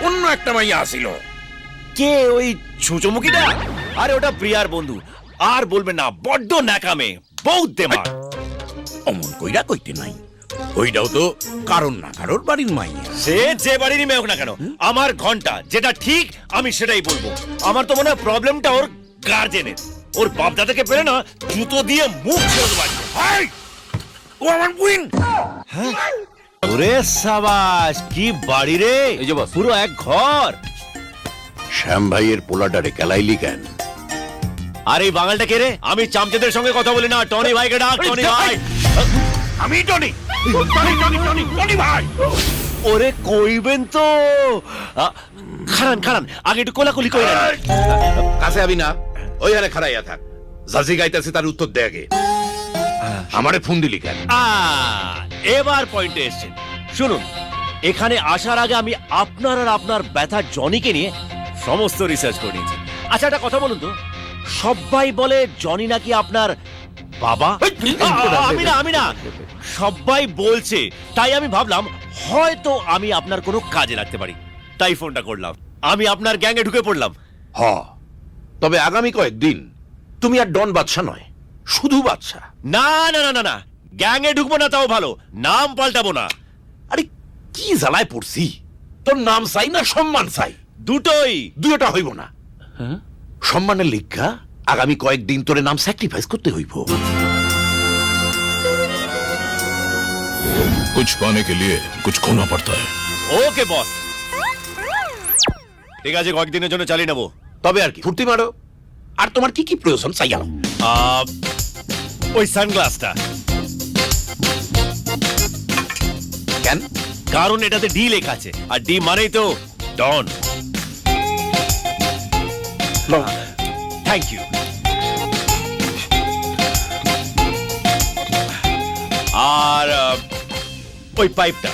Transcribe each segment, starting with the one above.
অন্য একটা মাইয়া আসিল। কে ওই ছুঁচোমুখিটা? আরে ওটা প্রিয়ার বন্ধু। আর বলবেন না, বড্ড ন্যাকামে, বহুত দেমাগ। অমন কইরা কইতে নাই, ওইটাও তো কারণ না কারোর বাড়ির মাইয়া। সে যে বাড়িরই মেয়ে হোক না কেন, আমার ঘন্টা যেটা ঠিক আমি সেটাই বলবো। আমার তো মনে হয় প্রবলেমটা ওর গার্জেনের। ওর বাপ দাদাকে পেলে না জুতো দিয়ে মুখ ছেড়ে বাড়ি। হাই, ও আমার বুইন। ওরে সাবাস, কি বাড়ি রে! এই যে পুরো এক ঘর। শ্যাম ভাইয়ের পোলাটারে কেলাইলি কেন? আর এই বাঙালটা কে রে? আমি চামচেদের সঙ্গে কথা বলি না, টনি ভাইকে ডাক। টনি ভাই। আমি Tony, Tony Tony Tony Tony ভাই। ওরে কইবেন তো। খারান খারান, আগে একটু কোলাকুলি কইরা। কাছে আবি না, ওইখানে খাড়াইয়া থাক। জাজি গাইতেছে তার উত্তর দে আগে। আমারে ফোন দিলি কেন? এবার পয়েন্টে এসেছেন। শুনুন, এখানে আসার আগে আমি আপনার আর আপনার ব্যথা জনিকে নিয়ে সমস্ত রিসার্চ করে নিয়েছি। আচ্ছা, একটা কথা বলুন তো, সবাই বলে জনি নাকি আপনার বাবা। আমি না, সবাই বলছে। তাই আমি ভাবলাম হয়তো আমি আপনার কোনো কাজে লাগতে পারি, তাই ফোনটা করলাম। আমি আপনার গ্যাংয়ে ঢুকে পড়লাম। হ, তবে আগামী কয়েকদিন তুমি আর ডন বাদশা নয়, শুধু বাদশা। না না না না না, গ্যাংয়ে ঢুকবো না তাও ভালো, নাম পাল্টাবো না। আরে কি জ্বালায় পড়ছি! তোর নাম চাই না সম্মান চাই? দুটোই। দুইটা হইব না। সম্মানের লিখা আগামী কয়েকদিন তোরে নাম স্যাক্রিফাইস করতে হইব। कुछ पाने के लिए कुछ खोना पड़ता है। ওকে বস, ঠিক আছে, কয়েকদিনের জন্য চালিয়ে নেবো। তবে আর কি, ফুর্তি মারো। আর তোমার কি কি প্রয়োজন চাই আলো? ওই সানগ্লাসটা। কেন? কারণ এটাতে ডি লেখা আছে, আর ডি মানেই তো ডন। Thank you. আর ওই পাইপটা।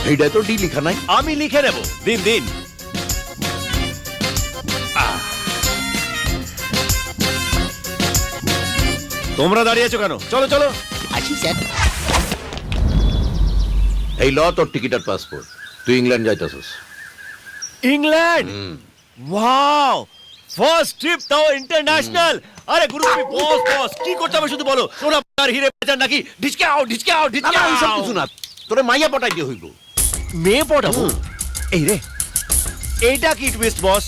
এইটা তো ডি লেখা নাই। আমি লিখে নেব, দিন দিন। তোমরা দাঁড়িয়ে আছো কেন? চলো চলো। আসি স্যার। এই ল তোর টিকিট আর পাসপোর্ট, তুই ইংল্যান্ড যাইতাছস। ইংল্যান্ড? ওয়াও, ফার্স্ট ট্রিপ, তাও ইন্টারন্যাশনাল। আরে গুরু, তুমি বস বস, কি করতে হবে শুধু বলো। সোনা আর হিরে বাজার নাকি ঢিচকাও ঢিচকাও না ঢিচকাও? ওইসব কিছু না, তোরে মাইয়া পটাই দিয়ে হইব। মেয়ে পটাবো? এই রে, এইটা কি টুইস্ট বস?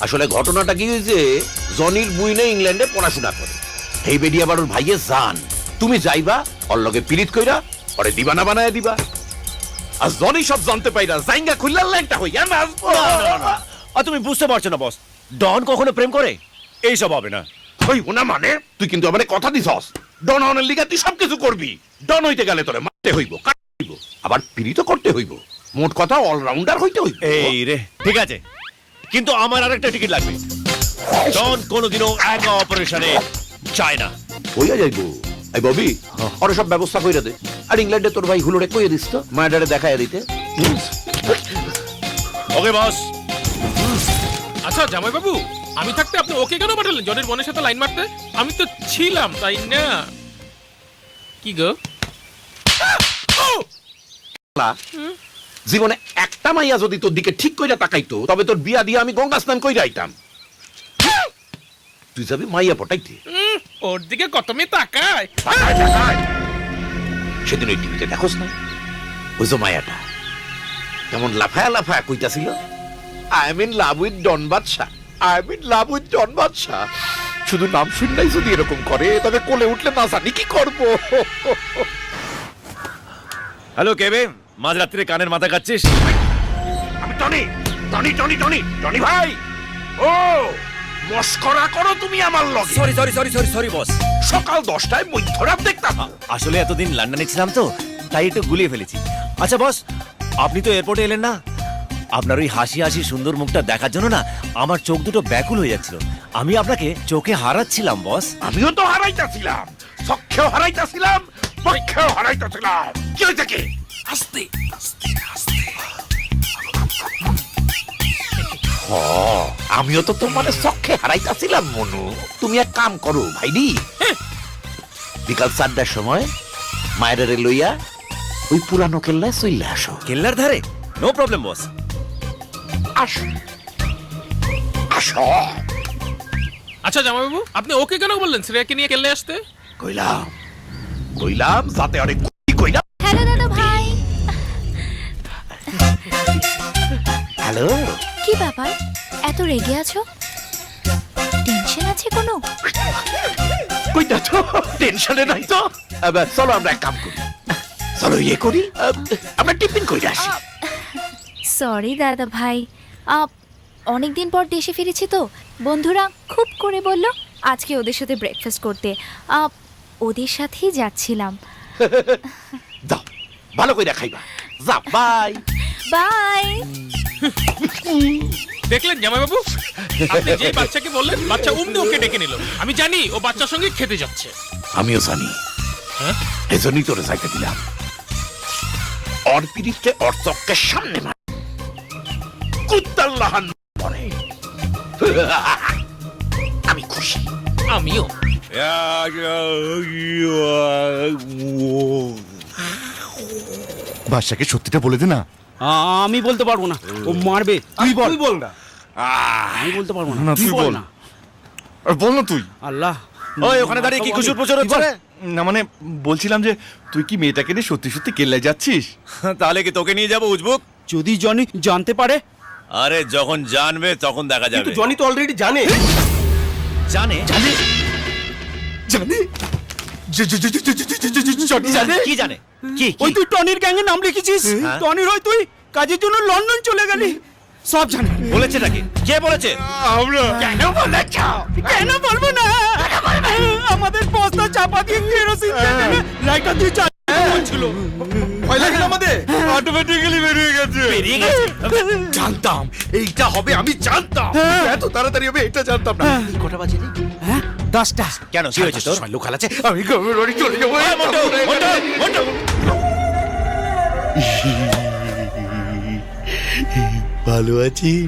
আসলে ঘটনাটা কি হয়েছে, জনির বুইনে ইংল্যান্ডে পড়াশোনা করে। এই বেডি আবার ওর ভাইয়ে জান। তুমি যাইবা, ওর লগে পিরিত কইরা পরে দিবানা বানায় দিবা। আর জনি সব জানতে পাইরা জাইঙ্গা খুললা ল্যাংটা হইয়া নাচবো। আর তুমি বুঝতে পারছো না বস, ডন কখনো প্রেম করে? এইসব হবে না। হইব না মানে? তুই কিন্তু আমারে কথা দিছস, ডন হনের লিগা তুই সবকিছু করবি। ডন হইতে গেলে তোরে মারতে হইব, কাটতে হইব, আবার পিরিত করতে হইব। মোট কথা অলরাউন্ডার হইতে হইব। এই রে, ঠিক আছে, কিন্তু আমার আরেকটা টিকিট লাগবে। ডন কোনোদিনও একা অপারেশনে যায় না। হইয়া যাইব। এই ববি, ওরে সব ব্যবস্থা কইরা দে। আর ইংল্যান্ডে তোর ভাই হুলোরে কইয়া দিস তো, মায়াডারে দেখাইয়া দিতে। ওকে বস। আচ্ছা জামাই বাবু, আমি থাকতে আপনি ওকে কেন পাঠালেন জনের বোনের সাথে লাইন মারতে? আমি তো ছিলাম, তাই না? কি গো? জীবনে একটা মাইয়া যদি তোর দিকে ঠিক কইরা তাকাইতো, তবে তোর বিয়া দিয়ে আমি গঙ্গা স্নান কইরা আইতাম। তুই যাবি মাইয়া পটাইতে? ওর দিকে কত মেয়ে তাকায়। সেদিন ওই টিভিতে দেখোস না, ওই যে মায়াটা কেমন লাফায়া লাফায়া কইতাছিল, I am in love with Don Badshah, I am in love with Don Badshah. শুধু নাম শুনলেই যদি এরকম করে, তবে কোলে উঠলে না জানি কি করবো। হ্যালো কেবে, মাঝরাত্রে কানের মাথা কাচ্ছিস? আমি Tony, Tony Tony Tony Tony ভাই। ও মস্করা করো তুমি আমার লগে? Sorry sorry sorry sorry sorry boss. সকাল 10টায় মধ্যরাত দেখতাম। আসলে এতদিন লন্ডনে ছিলাম তো, তাই একটু গুলিয়ে ফেলেছি। আচ্ছা বস, আপনি তো এয়ারপোর্টে এলেন না? আপনার ওই হাসি হাসি সুন্দর মুখটা দেখার জন্য না আমার চোখ দুটো ব্যাকুল হয়ে যাচ্ছিল। আমি আপনাকে চোখে হারাচ্ছিলাম বস। আমিও তো হারাইতাছিলাম, চক্ষেও হারাইতাছিলাম, পক্ষেও হারাইতাছিলাম। কি হয়েছে কি? আস্তে আস্তে আস্তে। আমিও তো তোমার চক্ষে হারাইতাছিলাম মনু। তুমি এক কাম করো ভাইডি, বিকাল 4টার সময় মায়ের লইয়া ওই পুরানো কেল্লায় চলে আসো। কেল্লার ধারে? নো প্রবলেম বস। আসো আসো। আচ্ছা জামাইবাবু, আপনি ওকে কেন বললেন শ্রেয়াকে নিয়ে কেল্লে আসতে? কইলাম কইলাম যাতে অনেক কইলাম। হ্যালো দাদা ভাই। হ্যালো, কি ব্যাপার, এত রেগে আছো? টেনশন আছে কোনো? কইটা তো টেনশনে নাই তো। চলো আমরা এক কাম করি, চলো ইয়ে করি, আমরা টিফিন কইরা আসি। সরি দাদা ভাই, অনেকদিন পর দেশে ফিরেছি তো, বন্ধুরা খুব করে বলল আজকে ওদের সাথে ব্রেকফাস্ট করতে। ওদের সাথেই যাচ্ছিলাম। যাও ভালো কইরা খাইবা। যা, বাই বাই। দেখলেন জামাইবাবু, আপনি যে বাচ্চাকে বললেন, বাচ্চা উমনি ওকে ডেকে নিল। আমি জানি ও বাচ্চার সঙ্গে খেতে যাচ্ছে। আমিও জানি, হ্যাঁ? এজন্যই তোরে যাইতে দিলাম। ওর পিড়িতে ওর চক্কের সামনে মার কুত্তার লাহান পরে। আমি খুশি। আমিও। বাদশাকে সত্যিটা বলে দে না। আমি বলতে পারবো না, ও মারবে। তুই বল না। আমি বলতে পারবো না, না, তুই তুই বল বল। না। আর বল না তুই। আল্লাহ, ওই ওখানে দাঁড়িয়ে কি খুচুর পুচুর হচ্ছে রে? না মানে বলছিলাম যে তুই কি মেয়েটাকে নিয়ে সত্যি সত্যি কেল্লায় যাচ্ছিস? তাহলে কি তোকে নিয়ে যাবো উজবুক? যদি জনি জানতে পারে? আরে যখন জানবে তখন দেখা যাবে। জনি তো অলরেডি জানে। জানে? জানি জনি জানে। কি জানে? কি ওই তুই টনির গ্যাংয়ের নাম লিখেছিস, হ্যাঁ। টনির হয় তুই কাজের জন্য লন্ডন চলে গেলি, সব জানে। বলেছে নাকি? কে বলেছে? আমরা কেন বলেছ? কেন বলবো না? আমাদের বস্তা চাপা দিয়ে কেরোসিন দিয়ে লাইটার দিয়ে ছিল। ভয় লাগে না আমাদের? অটোমেটিক্যালি বেরিয়ে গেছে। বেরিয়ে গেছে? জানতাম এইটা হবে, আমি জানতাম এত তাড়াতাড়ি হবে এটা জানতাম না। কটা বাজে রে? হ্যাঁ, 10টা। কেন কি হয়েছে তোর? লোক হালাচ্ছে, আমি গ্রামের বাড়ি চলে যাবো। ভালো আছেন?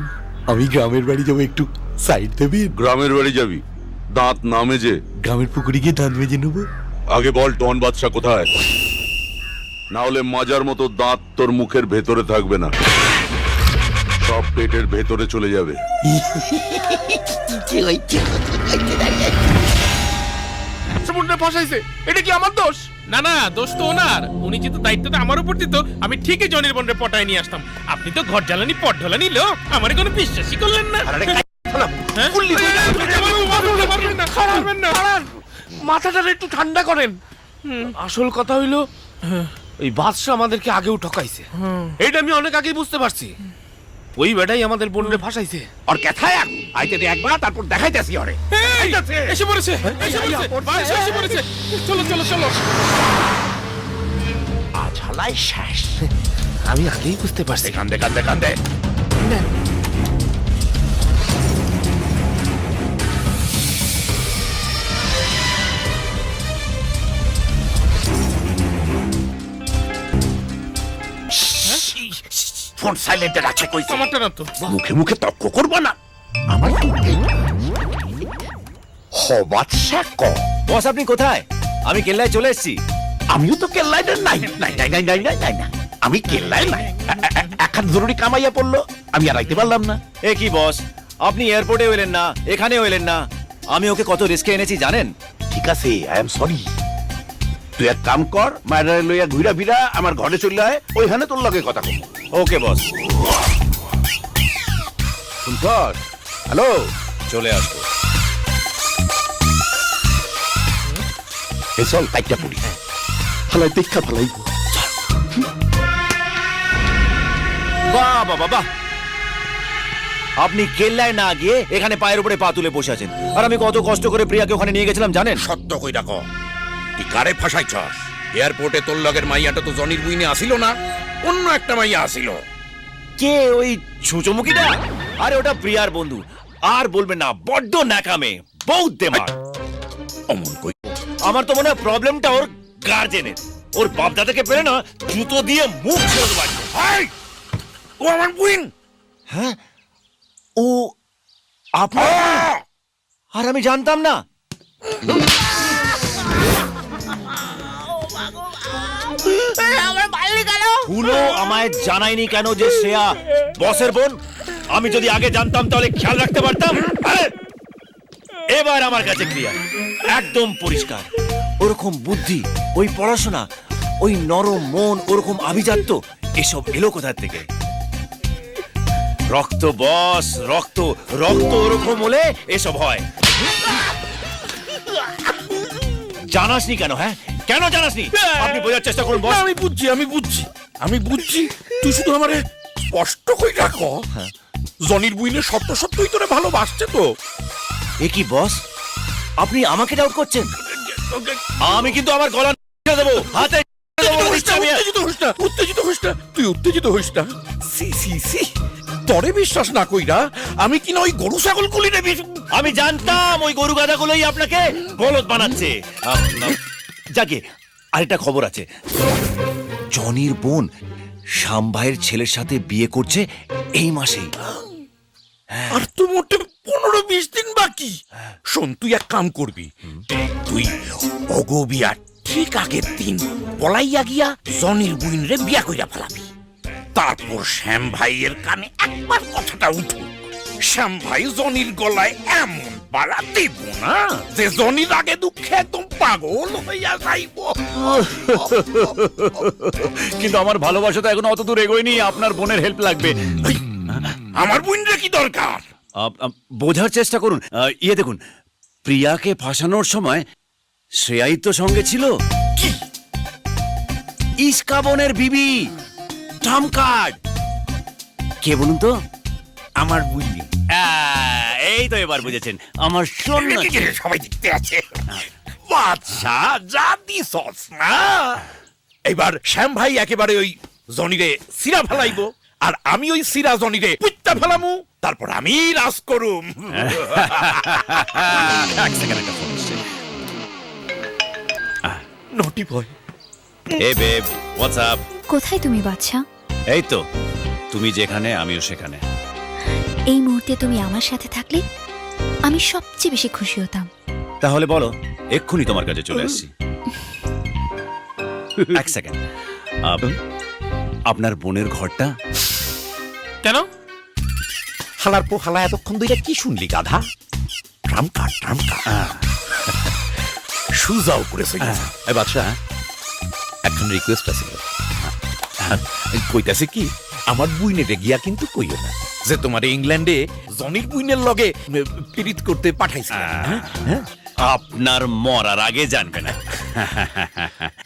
আমি গ্রামের বাড়ি যাবো, একটু সাইড দেবেন? গ্রামের বাড়ি যাবি? দাঁত না মেজে? গ্রামের পুকুরে গিয়ে ধান মেজে নেবো। আগে বল টন বাদশা কোথায়, না হলে মাজার মতো দাঁত তোর মুখের ভেতরে থাকবে না, সব পেটের ভেতরে চলে যাবে। সমুদ্রে ফসাইছে, এটা কি আমার দোষ? না না, দোষ তো ওনার। উনি যেহেতু দায়িত্বটা আমার উপর দিত, আমি ঠিকই জনির বোনরে পটায় নিয়ে আসতাম। আপনি তো ঘর জ্বালানি পট ঢালানি লোক, আমার কোনো বিশ্বাসই করলেন না। হ্যাঁ? মারবেন না, মারবেন না। মাথাটা একটু ঠান্ডা করেন। আসল কথা হইলো ওই বাদশা আমাদেরকে আগেও ঠকাইছে, এটা আমি অনেক আগেই বুঝতে পারছি। ওই বেটাই আমাদের বোনরে ফাঁসাইছে। ওর কথায় আইতে দে একবার, তারপর দেখাইতেছি ওরে। এই, এসে পড়েছে, এসে পড়েছে, বাদশা এসে পড়েছে। চলো চলো চলো। আজ হালাই শেষ। আমি আগেই বুঝতে পারছি। কান্দে কান্দে কান্দে। ফোন সাইলেন্টে রাখে কইছি। আমারটা না তো। মুখে মুখে তর্ক করবো না। আমার কি হবাত ক। বস আপনি কোথায়? আমি কেল্লায় চলে এসেছি। আমিও তো কেল্লায় নাই নাই নাই নাই নাই নাই নাই না, আমি কেল্লায় নাই। এখন জরুরি কামাইয়া পড়লো, আমি আর আইতে পারলাম না। এ কি বস, আপনি এয়ারপোর্টে এলেন না, এখানেও এলেন না। আমি ওকে কত রিস্কে এনেছি জানেন? ঠিক আছে, আই এম সরি। তুই এক কাম কর, মায়ের লইয়া ঘুরা ফিরা আমার ঘরে চলে আয়, ওইখানে তোর লগে কথা কম। ওকে বস, শুনছস? হ্যালো, চলে আসবো। এ চল কাইটা পড়ি, হালাই দেখা ভালাইব। বাহ বাহ বাহ বাহ, আপনি কেল্লায় না গিয়ে এখানে পায়ের উপরে পা তুলে বসে আছেন। আর আমি কত কষ্ট করে প্রিয়াকে ওখানে নিয়ে গেছিলাম জানেন? সত্য কইরা ক, তুই কারে ফাঁসাইছস? এয়ারপোর্টে তোর লগের মাইয়াটা তো জনির বুইনে আসিল না, অন্য একটা মাইয়া আসিল। কে ওই ছুঁচোমুখিটা? আরে ওটা প্রিয়ার বন্ধু। আর বলবেন না, বড্ড ন্যাকামে, বহুত দেমার। অমন কই, আমার তো মনে হয় প্রবলেমটা ওর গার্জেনের। ওর বাপ দাদাকে পেরে না জুতো দিয়ে মুখ ছেড়ে দেবো। ও আমার বুইন। হ্যাঁ, ও আপনার? আর আমি জানতাম না। আমার মারলি কেন? ফুলো আমায় জানায়নি কেন যে শ্রেয়া বসের বোন? আমি যদি আগে জানতাম তাহলে খেয়াল রাখতে পারতাম। আরে, এবার আমার কাছে ক্লিয়ার, একদম পরিষ্কার। ওরকম বুদ্ধি, ওই পড়াশোনা, ওই নরম মন, ওরকম আভিজাত্য, এসব এলো কোথা থেকে? রক্ত বস, রক্ত রক্ত ওরকম হলে এসব হয়। জানাসনি কেন? হ্যাঁ, কেন জানাসনি? আপনি বোঝার চেষ্টা করুন বস। আমি বুঝছি তুই শুধু আমারে স্পষ্ট কই রাখ। জনির বুইনে সত্য সত্যই তোরে ভালোবাসছে তো। এ কি বস, আপনি আমাকে ডাউট করছেন? আমি কিন্তু আমার গলা ছেড়ে দেবো, হাতে ছেড়ে দেবো, দিচ্ছি আমি। তুই উত্তেজিত হইস না। সি সি সি, তরে বিশ্বাস না কইরা আমি কিনা ওই গরু ছাগল গুলি নেবি। আমি জানতাম ওই গরু গাধাগুলোই আপনাকে বলদ বানাচ্ছে। যাকে আরেকটা খবর আছে, জনির বোন শ্যাম ভাইয়ের ছেলের সাথে বিয়ে করছে এই মাসেই। আর তো মোটে 15-20 দিন বাকি। শোন, তুই এক কাম করবি, তুই অগবিয়া ঠিক আগের দিন পলাইয়া গিয়া জনির বুইন রে বিয়া কইরা ফেলাবি। তারপর শ্যাম ভাইয়ের কানে একবার কথাটা উঠুক, শ্যাম ভাই জনির গলায় এমন বাড়া দিব না যে জনির আগে দুঃখে একদম পাগল হইয়া যাইব। কিন্তু আমার ভালোবাসা তো এখন অত দূর এগোয়নি, আপনার বোনের হেল্প লাগবে। আমার বুইন রে কি দরকার? বোঝার চেষ্টা করুন। ইয়ে দেখুন, প্রিয়াকে ফাঁসানোর সময় শ্রেয়াই তো সঙ্গে ছিল। কি? ইস্কাবনের বিবি, ট্রাম্প কার্ড। কে বলুন তো? আমার বুইন। এই তো এবার বুঝেছেন, আমার সোনা। সবাই দেখতে আছে। বাদশা যা দিছস না। এবার শ্যাম ভাই একেবারে ওই জনিরে সিরা ফেলাইব, আর আমি ওই সিরা জনিরে পুত্তা ফেলামু, তারপর আমি রাজ করুম। এক সেকেন্ড, একটা ফোন আসছে। নটি ভয়। এ বেব, হোয়াটস আপ? কোথায় তুমি বাচ্চা? এই তো, তুমি যেখানে আমিও সেখানে। এই মুহূর্তে তুমি আমার সাথে থাকলে আমি সবচেয়ে বেশি খুশি হতাম। তাহলে বলো, এক্ষুনি তোমার কাছে চলে আসছি। এক সেকেন্ড, আপনার বোনের ঘরটা? কেন? হালার পো হালা, এতক্ষণ ধরে কি শুনলি গাধা? ট্রাম্পা সুজাও করেছে। এই বাদশা, এখন রিকোয়েস্ট আছে, কইতাছে কি, আমার বুইনেরে গিয়া কিন্তু কইও না যে তোমার ইংল্যান্ডে জনির বুইনের লগে পীড়িত করতে পাঠাইছে। আপনার মরার আগে জানবে না।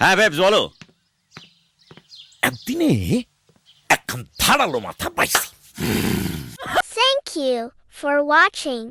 হ্যাঁ বেবস, বলো। একদিনে এখন ধারালো মাথা পাইছি। Thank you for watching.